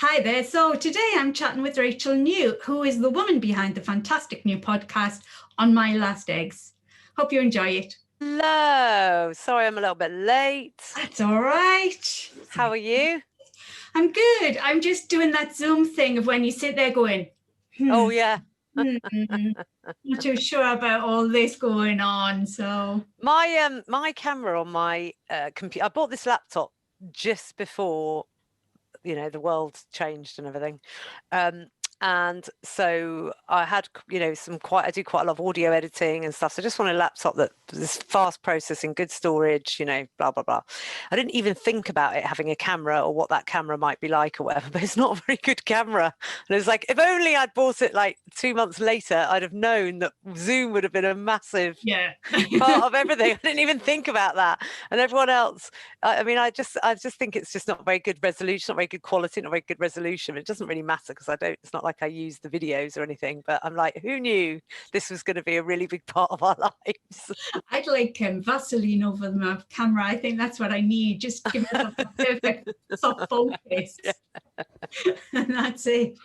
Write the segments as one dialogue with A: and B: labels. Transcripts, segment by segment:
A: Hi there. So today I'm chatting with Rachel New, who is the woman behind the fantastic new podcast, On My Last Eggs. Hope you enjoy it.
B: Hello. Sorry I'm a little bit late.
A: That's all right.
B: How are you?
A: I'm good. I'm just doing that Zoom thing of when you sit there going,
B: Oh, yeah.
A: not too sure about all this going on. So
B: My camera on my computer, I bought this laptop just before, the world changed and everything. And so I had, I do quite a lot of audio editing and stuff. So I just wanted a laptop that was fast processing, good storage, blah, blah, blah. I didn't even think about it having a camera or what that camera might be like or whatever, but it's not a very good camera. And it was like, if only I'd bought it like 2 months later, I'd have known that Zoom would have been a massive part of everything. I didn't even think about that. And everyone else, I just think it's just not very good resolution, not very good quality, not very good resolution. It doesn't really matter because it's not like I use the videos or anything, but I'm like, who knew this was going to be a really big part of our lives?
A: I'd like Vaseline over my camera. I think that's what I need. Just give myself a perfect soft focus.
B: Yeah.
A: And that's it.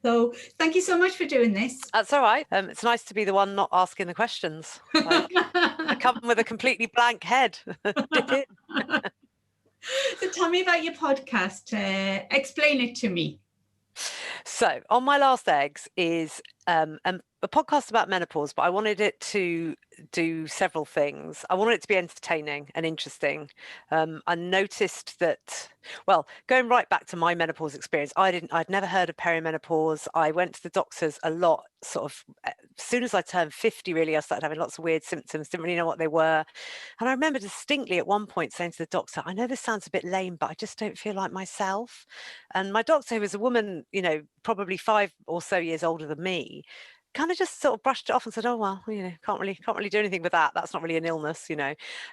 A: So thank you so much for doing this.
B: That's all right. It's nice to be the one not asking the questions. I come with a completely blank head. Dip in.
A: So tell me about your podcast. Explain it to me.
B: So, On My Last Eggs is a podcast about menopause, but I wanted it to do several things. I wanted it to be entertaining and interesting. I noticed that, going right back to my menopause experience, I'd never heard of perimenopause. I went to the doctors a lot, sort of, as soon as I turned 50, really, I started having lots of weird symptoms, didn't really know what they were. And I remember distinctly at one point saying to the doctor, I know this sounds a bit lame, but I just don't feel like myself. And my doctor, who was a woman, probably 5 or so years older than me, kind of just sort of brushed it off and said, oh, well, can't really do anything with that. That's not really an illness,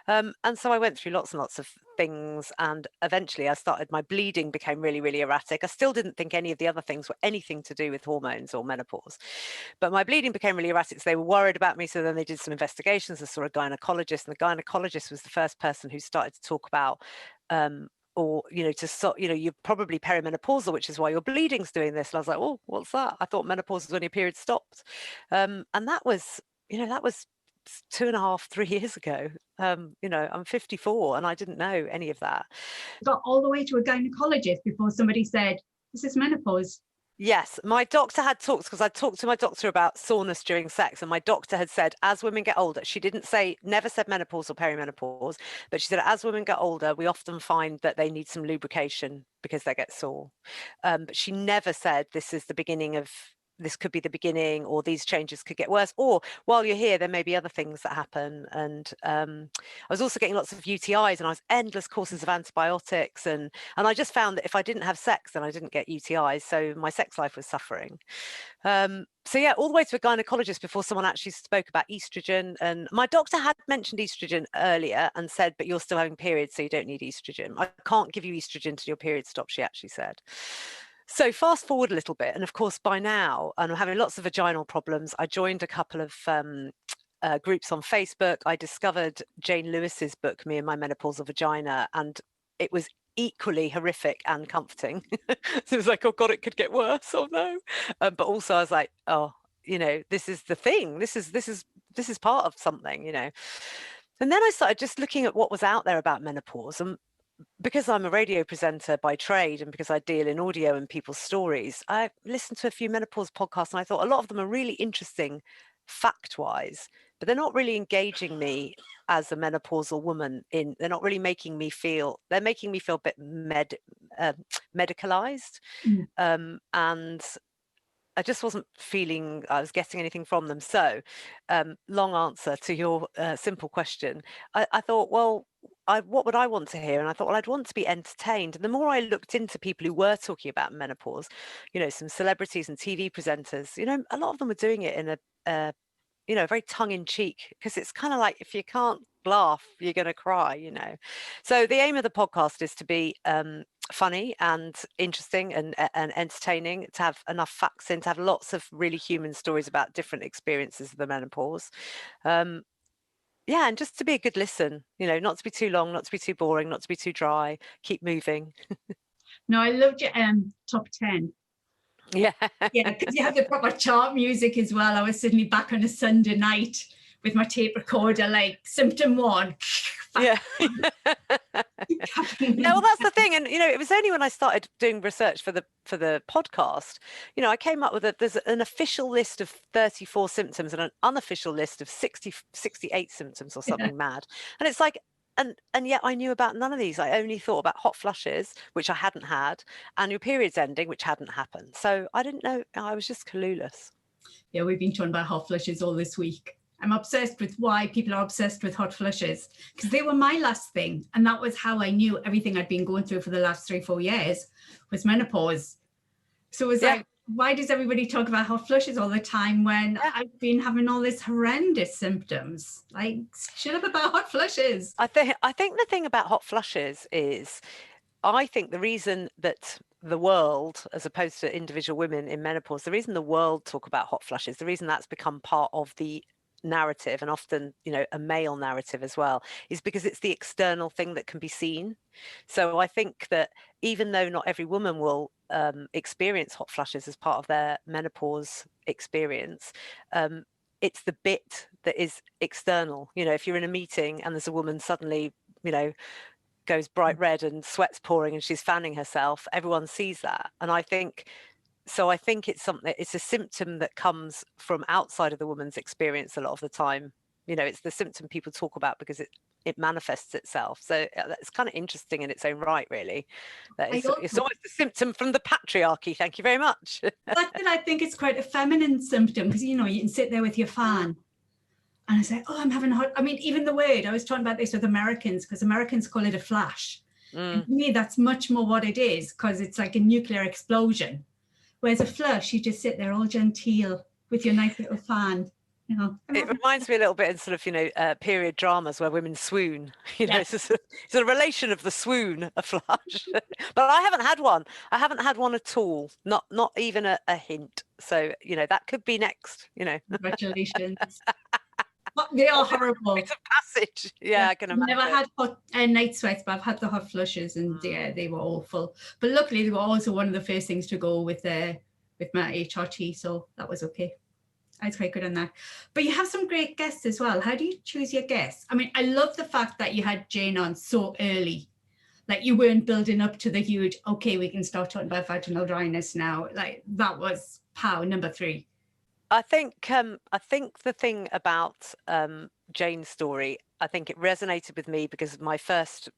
B: And so I went through lots and lots of things. And eventually my bleeding became really, really erratic. I still didn't think any of the other things were anything to do with hormones or menopause. But my bleeding became really erratic. So they were worried about me. So then they did some investigations. I saw a gynecologist, and the gynecologist was the first person who started to talk about you're probably perimenopausal, which is why your bleeding's doing this. And I was like, oh, what's that? I thought menopause was when your period stopped. And that was 2.5, 3 years ago. I'm 54 and I didn't know any of that.
A: Got all the way to a gynecologist before somebody said, this is menopause.
B: Yes, my doctor had talked, because I talked to my doctor about soreness during sex, and my doctor had said, as women get older, she never said menopause or perimenopause, but she said, as women get older, we often find that they need some lubrication because they get sore. But she never said this could be the beginning, or these changes could get worse, or while you're here, there may be other things that happen. And I was also getting lots of UTIs, and I was endless courses of antibiotics. And I just found that if I didn't have sex, then I didn't get UTIs. So my sex life was suffering. So yeah, all the way to a gynecologist before someone actually spoke about estrogen. And my doctor had mentioned estrogen earlier and said, but you're still having periods, so you don't need estrogen. I can't give you estrogen till your period stops, she actually said. So fast forward a little bit, and of course by now, and I'm having lots of vaginal problems. I joined a couple of groups on Facebook. I discovered Jane Lewis's book, Me and My Menopausal Vagina, and it was equally horrific and comforting. So it was like, oh God, it could get worse. Oh no. But also I was like, oh, this is the thing. This is part of something, And then I started just looking at what was out there about menopause. And because I'm a radio presenter by trade, and because I deal in audio and people's stories, I listened to a few menopause podcasts, and I thought a lot of them are really interesting fact-wise, but they're not really engaging me as a menopausal woman. They're not really making me feel, they're making me feel a bit medicalized. And I just wasn't feeling I was getting anything from them. So long answer to your simple question. I thought, well, what would I want to hear? And I thought, well, I'd want to be entertained. And the more I looked into people who were talking about menopause, some celebrities and TV presenters, a lot of them were doing it in a very tongue-in-cheek, because it's kind of like, if you can't laugh, you're going to cry, So the aim of the podcast is to be funny and interesting and entertaining, to have enough facts in, to have lots of really human stories about different experiences of the menopause. And just to be a good listen, not to be too long, not to be too boring, not to be too dry, keep moving.
A: No, I loved your top 10.
B: Yeah.
A: Yeah, because you had the proper chart music as well. I was suddenly back on a Sunday night with my tape recorder, like symptom one.
B: Yeah. Yeah, well, that's the thing. And, it was only when I started doing research for the podcast, I came up with there's an official list of 34 symptoms and an unofficial list of 68 symptoms or something mad. And it's like, and yet I knew about none of these. I only thought about hot flushes, which I hadn't had, and your periods ending, which hadn't happened. So I didn't know. I was just clueless.
A: Yeah, we've been talking about hot flushes all this week. I'm obsessed with why people are obsessed with hot flushes, because they were my last thing. And that was how I knew everything I'd been going through for the last 3-4 years was menopause. So it was like, why does everybody talk about hot flushes all the time when I've been having all this horrendous symptoms? Like, shut up about hot flushes.
B: I think the thing about hot flushes is, I think the reason that the world, as opposed to individual women in menopause, the reason the world talk about hot flushes, the reason that's become part of the narrative, and often a male narrative as well, is because it's the external thing that can be seen. So I think that even though not every woman will experience hot flushes as part of their menopause experience, it's the bit that is external. If you're in a meeting and there's a woman suddenly goes bright red and sweat's pouring and she's fanning herself, everyone sees that. And I think it's a symptom that comes from outside of the woman's experience a lot of the time. It's the symptom people talk about because it manifests itself. So that's kind of interesting in its own right, really. It's almost a symptom from the patriarchy. Thank you very much.
A: I think it's quite a feminine symptom, because you can sit there with your fan and I say, oh, I'm having hot. I mean, even the word, I was talking about this with Americans, because Americans call it a flash. And to me, that's much more what it is, because it's like a nuclear explosion. Whereas a flush, you just sit there all genteel with your nice little fan.
B: It reminds me a little bit in sort of, period dramas where women swoon. It's a relation of the swoon, a flush. But I haven't had one. I haven't had one at all. Not even a hint. So, that could be next,
A: Congratulations. They are horrible.
B: It's a passage. Yeah, I can imagine.
A: I've never had hot night sweats, but I've had the hot flushes, and they were awful. But luckily, they were also one of the first things to go with my HRT, so that was okay. I was quite good on that. But you have some great guests as well. How do you choose your guests? I mean, I love the fact that you had Jane on so early. Like, you weren't building up to the huge, okay, we can start talking about vaginal dryness now. Like, that was number 3.
B: I think the thing about Jane's story, I think it resonated with me because my first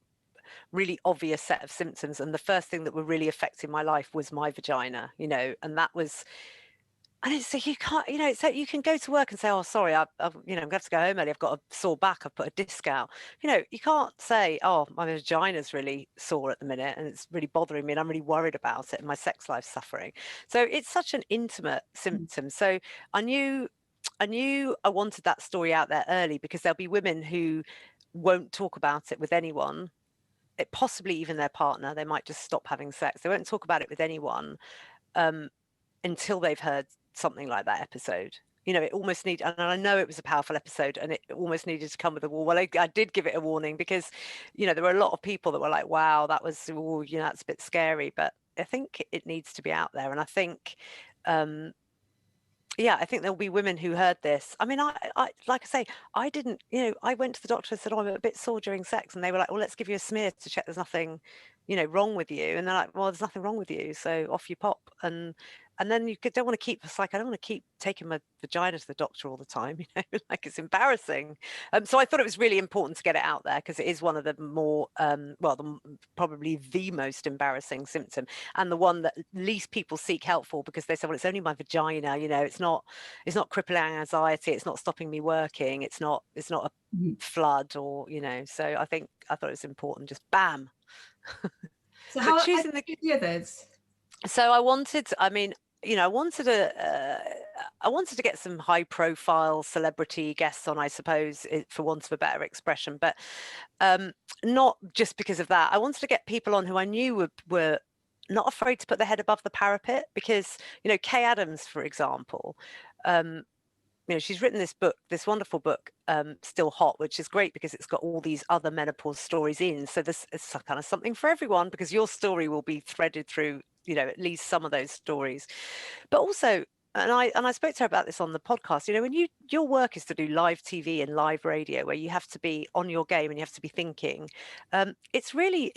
B: really obvious set of symptoms, and the first thing that were really affecting my life was my vagina, and that was. And it's so you can't, it's like you can go to work and say, oh, sorry, I'm going to have to go home early. I've got a sore back. I've put a disc out. You can't say, oh, my vagina's really sore at the minute and it's really bothering me and I'm really worried about it and my sex life's suffering. So it's such an intimate symptom. So I knew I wanted that story out there early, because there'll be women who won't talk about it with anyone, possibly even their partner. They might just stop having sex. They won't talk about it with anyone until they've heard something like that episode. It almost needed, and I know it was a powerful episode, and it almost needed to come with a warning. Well, I did give it a warning because, there were a lot of people that were like, wow, that was, that's a bit scary. But I think it needs to be out there. And I think, I think there'll be women who heard this. I mean, I like I say, I didn't, I went to the doctor and said, oh, I'm a bit sore during sex. And they were like, well, let's give you a smear to check there's nothing, wrong with you. And they're like, well, there's nothing wrong with you. So off you pop. And then don't want to keep, it's like, I don't want to keep taking my vagina to the doctor all the time, like it's embarrassing. So I thought it was really important to get it out there, because it is one of the more, probably the most embarrassing symptom, and the one that least people seek help for, because they say, well, it's only my vagina, it's not crippling anxiety, it's not stopping me working, it's not a flood, or, so I thought it was important, just bam.
A: So how choosing the others?
B: So I wanted to get some high profile celebrity guests on, I suppose, for want of a better expression, but not just because of that. I wanted to get people on who I knew were not afraid to put their head above the parapet, because, Kay Adams, for example, she's written this book, this wonderful book, Still Hot, which is great because it's got all these other menopause stories in. So this is kind of something for everyone, because your story will be threaded through, at least some of those stories. But also, and I spoke to her about this on the podcast, when your work is to do live TV and live radio, where you have to be on your game and you have to be thinking, it's really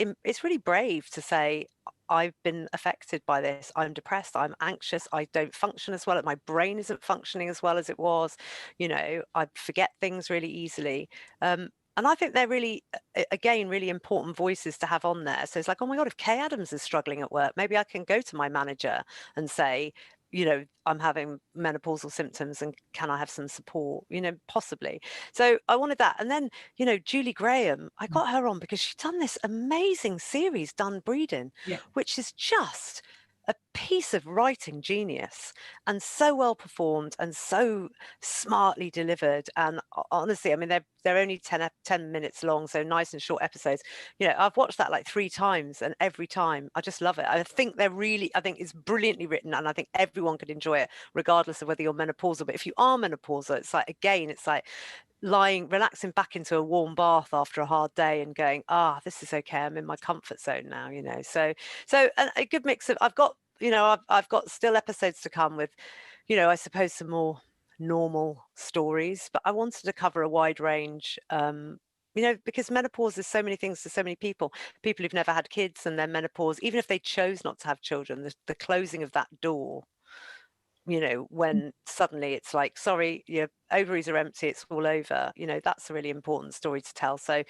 B: brave to say, I've been affected by this. I'm depressed. I'm anxious. I don't function as well. My brain isn't functioning as well as it was. I forget things really easily. And I think they're really, again, really important voices to have on there. So it's like, oh my God, if Kay Adams is struggling at work, maybe I can go to my manager and say, I'm having menopausal symptoms and can I have some support, possibly. So I wanted that. And then, Julie Graham, I got her on because she'd done this amazing series, Done Breeding, which is just a piece of writing genius, and so well performed and so smartly delivered. And honestly, I mean, they're only 10 minutes long, so nice and short episodes. I've watched that like 3 times, and every time I just love it. I think it's brilliantly written, and I think everyone could enjoy it regardless of whether you're menopausal. But if you are menopausal, it's like relaxing back into a warm bath after a hard day and going, this is okay, I'm in my comfort zone now, so a good mix of, I've got still episodes to come with, I suppose some more normal stories, but I wanted to cover a wide range, because menopause is so many things to so many people who've never had kids, and then menopause, even if they chose not to have children, the closing of that door, when suddenly it's like, sorry, your ovaries are empty, it's all over, that's a really important story to tell. So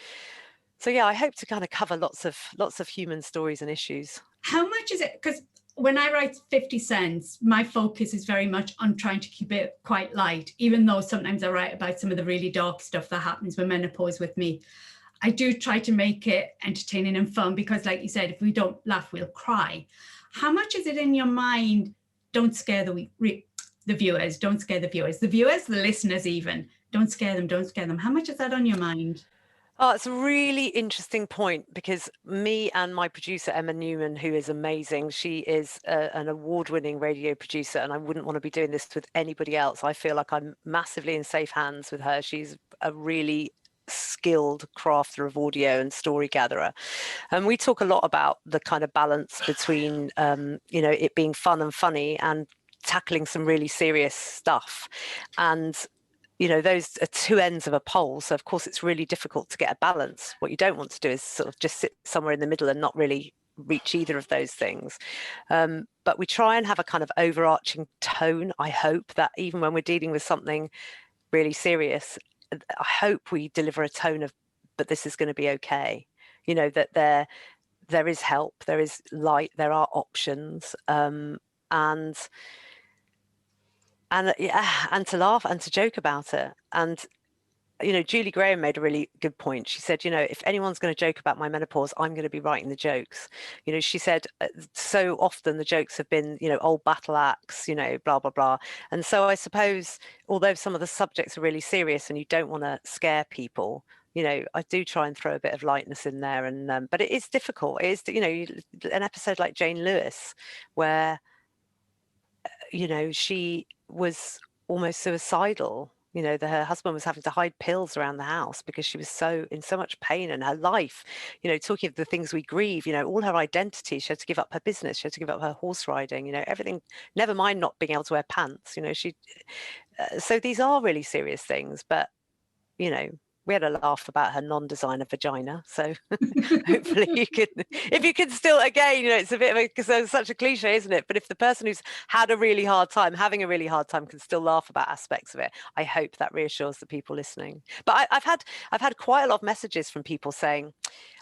B: yeah, I hope to kind of cover lots of human stories and issues.
A: How much is it? Because when I write 50 cents, my focus is very much on trying to keep it quite light, even though sometimes I write about some of the really dark stuff that happens with menopause with me. I do try to make it entertaining and fun, because like you said, if we don't laugh, we'll cry. How much is it in your mind? Don't scare the viewers, the listeners even. Don't scare them. How much is that on your mind?
B: Oh, it's a really interesting point, because me and my producer, Emma Newman, who is amazing, she is an award-winning radio producer, and I wouldn't want to be doing this with anybody else. I feel like I'm massively in safe hands with her. She's a really skilled crafter of audio and story gatherer, and we talk a lot about the kind of balance between it being fun and funny and tackling some really serious stuff. And those are 2 ends of a pole, so of course it's really difficult to get a balance. What you don't want to do is sort of just sit somewhere in the middle and not really reach either of those things, but we try and have a kind of overarching tone. I hope that even when we're dealing with something really serious, I hope we deliver a tone of, but this is going to be okay, that there is help, there is light, there are options, and to laugh and to joke about it. And Julie Graham made a really good point. She said, if anyone's going to joke about my menopause, I'm going to be writing the jokes. She said, so often the jokes have been, old battle axe, blah, blah, blah. And so I suppose, although some of the subjects are really serious and you don't want to scare people, I do try and throw a bit of lightness in there. And but it is difficult. It is, an episode like Jane Lewis, where, she was almost suicidal. Her husband was having to hide pills around the house because she was in so much pain, and her life, talking of the things we grieve, all her identity, she had to give up her business, she had to give up her horse riding, everything, never mind not being able to wear pants, so these are really serious things. But, we had a laugh about her non-designer vagina. So hopefully if you can still, again, it's a bit of because there's such a cliche, isn't it? But if the person who's having a really hard time can still laugh about aspects of it, I hope that reassures the people listening. But I've had quite a lot of messages from people saying,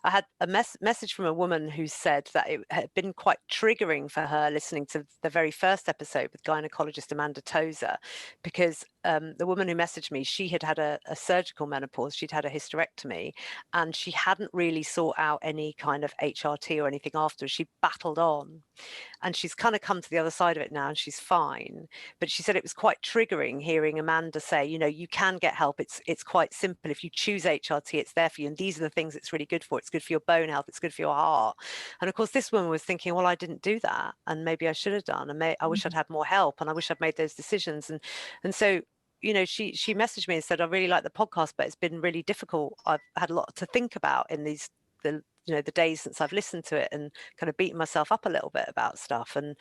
B: I had a message from a woman who said that it had been quite triggering for her listening to the very first episode with gynecologist Amanda Tozer, because the woman who messaged me, she had had a surgical menopause, she'd had a hysterectomy, and she hadn't really sought out any kind of HRT or anything afterwards. She battled on, and she's kind of come to the other side of it now, and she's fine. But she said it was quite triggering hearing Amanda say, you can get help. It's quite simple. If you choose HRT, it's there for you, and these are the things it's really good for. It's good for your bone health, it's good for your heart. And of course this woman was thinking, well, I didn't do that, and maybe I should have done, and I wish I'd had more help, and I wish I'd made those decisions. And so she messaged me and said, I really like the podcast, but it's been really difficult. I've had a lot to think about in the days since I've listened to it, and kind of beating myself up a little bit about stuff. And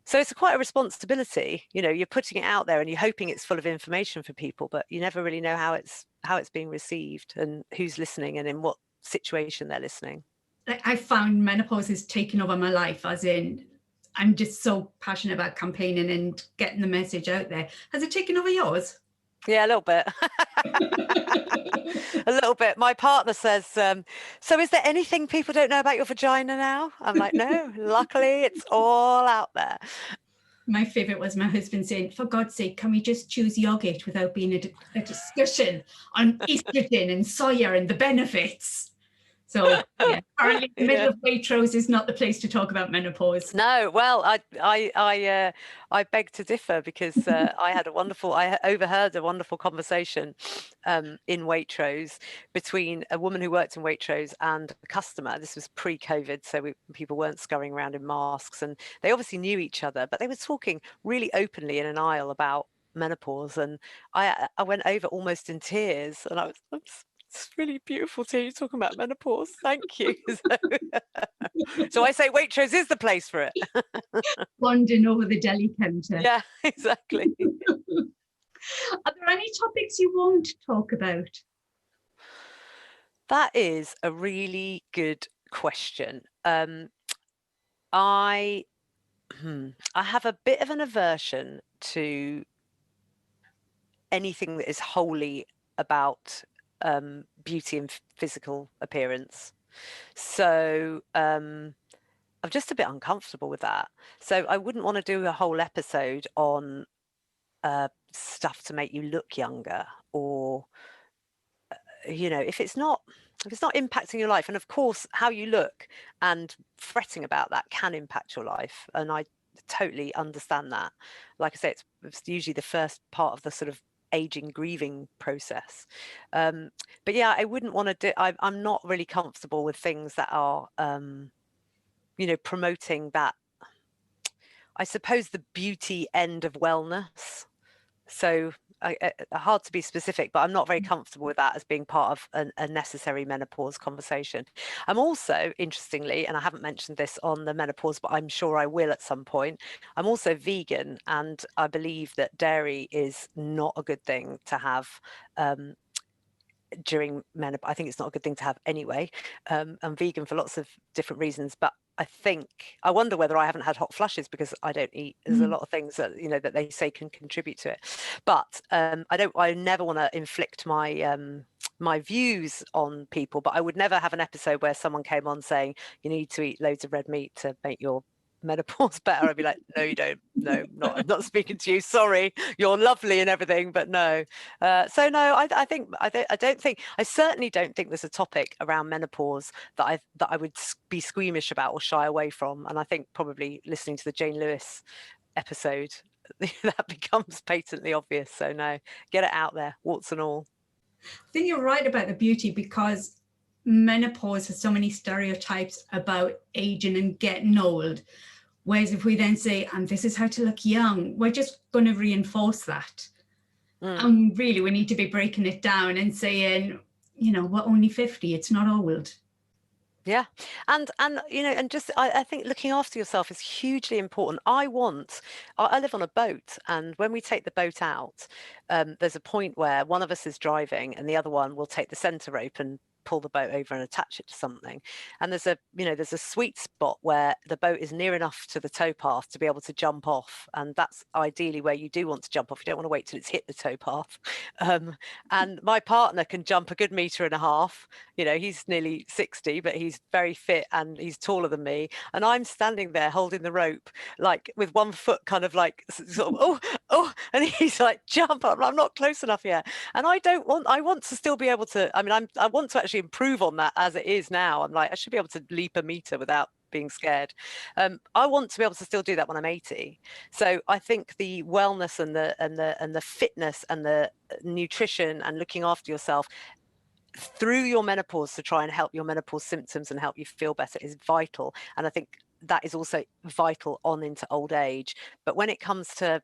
B: so it's quite a responsibility. You're putting it out there and you're hoping it's full of information for people, but you never really know how it's being received and who's listening and in what situation they're listening.
A: I found menopause is taking over my life, as in I'm just so passionate about campaigning and getting the message out there. Has it taken over yours?
B: Yeah, a little bit. A little bit. My partner says, so is there anything people don't know about your vagina now? I'm like, no, luckily it's all out there.
A: My favourite was my husband saying, for God's sake, can we just choose yogurt without being a discussion on estrogen and soya and the benefits? So yeah, apparently the middle of Waitrose is not the place to talk about menopause.
B: No, well, I beg to differ, because I overheard a wonderful conversation in Waitrose between a woman who worked in Waitrose and a customer. This was pre-COVID, so people weren't scurrying around in masks, and they obviously knew each other, but they were talking really openly in an aisle about menopause, and I went over almost in tears, and I was, it's really beautiful to hear you talking about menopause. Thank you. So I say Waitrose is the place for it.
A: Bonding over the deli counter.
B: Yeah, exactly.
A: Are there any topics you won't talk about?
B: That is a really good question. I have a bit of an aversion to anything that is wholly about beauty and physical appearance. So I'm just a bit uncomfortable with that. So I wouldn't want to do a whole episode on stuff to make you look younger, or if it's not impacting your life. And of course, how you look and fretting about that can impact your life, and I totally understand that. Like I say, it's usually the first part of the sort of aging, grieving process. But yeah, I wouldn't want to do. I'm not really comfortable with things that are promoting that, I suppose, the beauty end of wellness. So hard to be specific, but I'm not very comfortable with that as being part of a necessary menopause conversation. I'm also, interestingly, and I haven't mentioned this on the menopause, but I'm sure I will at some point, I'm also vegan, and I believe that dairy is not a good thing to have during menopause. I think it's not a good thing to have anyway. I'm vegan for lots of different reasons, but I wonder whether I haven't had hot flushes because I don't eat. There's a lot of things that that they say can contribute to it, but I never want to inflict my my views on people. But I would never have an episode where someone came on saying you need to eat loads of red meat to make your menopause better. I'd be like, no, you don't. No, I'm not speaking to you. Sorry, you're lovely and everything, but no. So no, I certainly don't think there's a topic around menopause that I would be squeamish about or shy away from. And I think probably listening to the Jane Lewis episode, that becomes patently obvious. So no, get it out there, warts and all.
A: I think you're right about the beauty, because menopause has so many stereotypes about aging and getting old. Whereas if we then say, and this is how to look young, we're just going to reinforce that. And really, we need to be breaking it down and saying, we're only 50, it's not old.
B: Yeah. And just, I think looking after yourself is hugely important. I live on a boat, and when we take the boat out, there's a point where one of us is driving and the other one will take the center rope and pull the boat over and attach it to something. And there's a sweet spot where the boat is near enough to the towpath to be able to jump off, and that's ideally where you do want to jump off. You don't want to wait till it's hit the towpath. And my partner can jump a good 1.5 meters. He's nearly 60, but he's very fit and he's taller than me, and I'm standing there holding the rope, like with one foot kind of like sort of and he's like, jump up. I'm not close enough yet. And I want to still be able to, I want to actually improve on that as it is now. I'm like, I should be able to leap 1 meter without being scared. I want to be able to still do that when I'm 80. So I think the wellness and the fitness and the nutrition and looking after yourself through your menopause to try and help your menopause symptoms and help you feel better is vital. And I think that is also vital on into old age. But when it comes to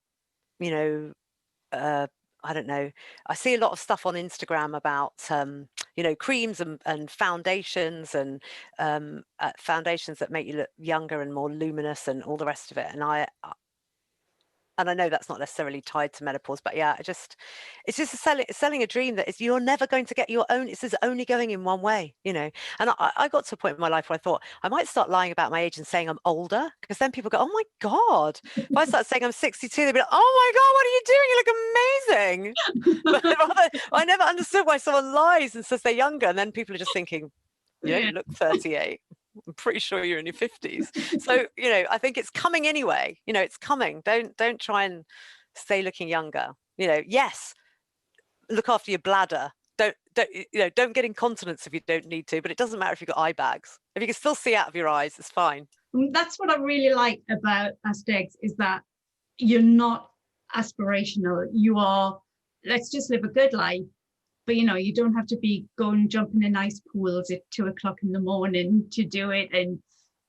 B: I don't know, I see a lot of stuff on Instagram about, you know, creams and foundations and foundations that make you look younger and more luminous and all the rest of it. And I know that's not necessarily tied to menopause, but yeah, it's just selling a dream that is, you're never going to get your own. It's only going in one way, you know. And I got to a point in my life where I thought I might start lying about my age and saying I'm older, because then people go, oh my God. If I start saying I'm 62, they'll be like, oh my God, what are you doing? You look amazing. But I never understood why someone lies and says they're younger. And then people are just thinking, you don't look 38. I'm pretty sure you're in your 50s. So, you know, I think it's coming anyway. You know, it's coming. Don't try and stay looking younger. You know, yes, look after your bladder. Don't get incontinence if you don't need to, but it doesn't matter if you've got eye bags. If you can still see out of your eyes, it's fine.
A: That's what I really like about Astegs, is that you're not aspirational. You are, let's just live a good life. But, you know, you don't have to be going jumping in ice pools at 2 o'clock in the morning to do it, and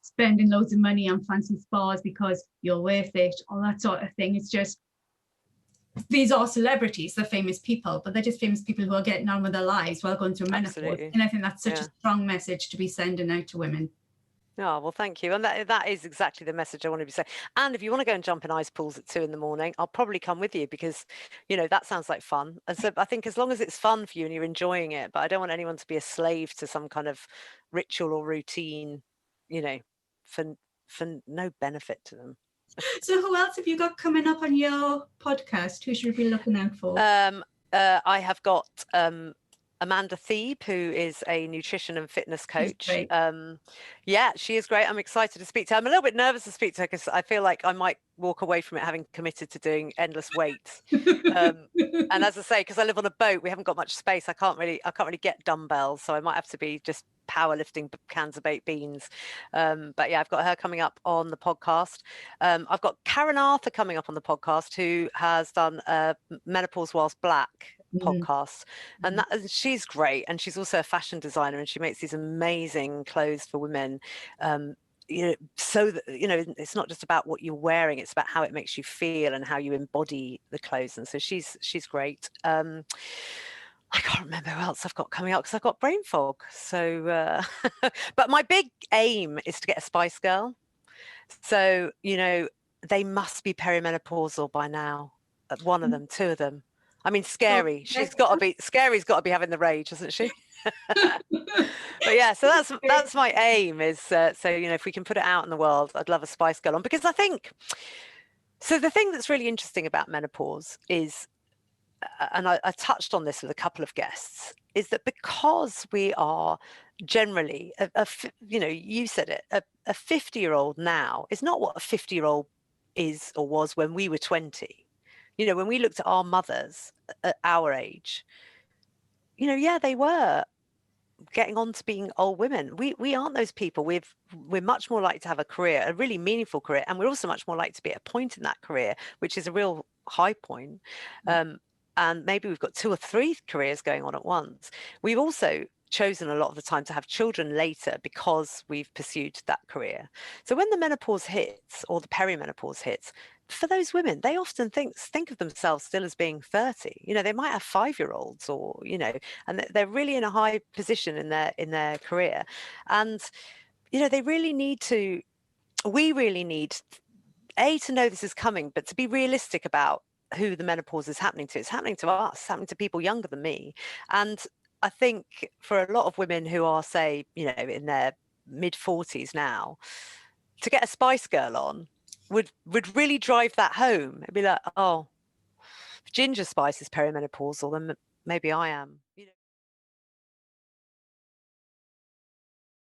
A: spending loads of money on fancy spas because you're worth it, all that sort of thing. It's just, these are celebrities, they're famous people, but they're just famous people who are getting on with their lives while going through menopause.
B: Absolutely.
A: And I think that's such a strong message to be sending out to women.
B: Oh, well, thank you. And that is exactly the message I want to be saying. And if you want to go and jump in ice pools at 2 a.m, I'll probably come with you, because, you know, that sounds like fun. And so I think as long as it's fun for you and you're enjoying it, but I don't want anyone to be a slave to some kind of ritual or routine, you know, for no benefit to them.
A: So who else have you got coming up on your podcast? Who should we be looking out for?
B: I have got Amanda Thebe, who is a nutrition and fitness coach. Yeah, she is great. I'm excited to speak to her. I'm a little bit nervous to speak to her because I feel like I might walk away from it having committed to doing endless weights. And as I say, because I live on a boat, we haven't got much space. I can't really get dumbbells, so I might have to be just powerlifting cans of baked beans. But yeah, I've got her coming up on the podcast. I've got Karen Arthur coming up on the podcast, who has done Menopause Whilst Black podcast, and she's great, and she's also a fashion designer, and she makes these amazing clothes for women, you know, so that, you know, it's not just about what you're wearing, it's about how it makes you feel and how you embody the clothes. And so she's great. I can't remember who else I've got coming up because I've got brain fog. So but my big aim is to get a Spice Girl. So, you know, they must be perimenopausal by now, one of them, two of them. I mean, Scary. She's got to be. Scary's got to be having the rage, hasn't she? But yeah, so that's my aim. Is so, you know, if we can put it out in the world, I'd love a Spice Girl on, because I think. So the thing that's really interesting about menopause is, and I touched on this with a couple of guests, is that because we are generally, you know, you said it, a 50-year-old now is not what a 50-year-old is or was when we were 20. You know, when we looked at our mothers at our age, you know, yeah, they were getting on to being old women. We aren't those people. We're much more likely to have a career, a really meaningful career, and we're also much more likely to be at a point in that career, which is a real high point. And maybe we've got 2 or 3 careers going on at once. We've also chosen a lot of the time to have children later because we've pursued that career. So when the menopause hits, or the perimenopause hits, for those women, they often think of themselves still as being 30. You know, they might have 5-year-olds, or, you know, and they're really in a high position in their career. And, you know, we really need to know this is coming, but to be realistic about who the menopause is happening to. It's happening to us, it's happening to people younger than me. And I think for a lot of women who are, say, you know, in their mid-40s now, to get a Spice Girl on would really drive that home. It'd be like, oh, Ginger Spice is perimenopausal, then maybe I am.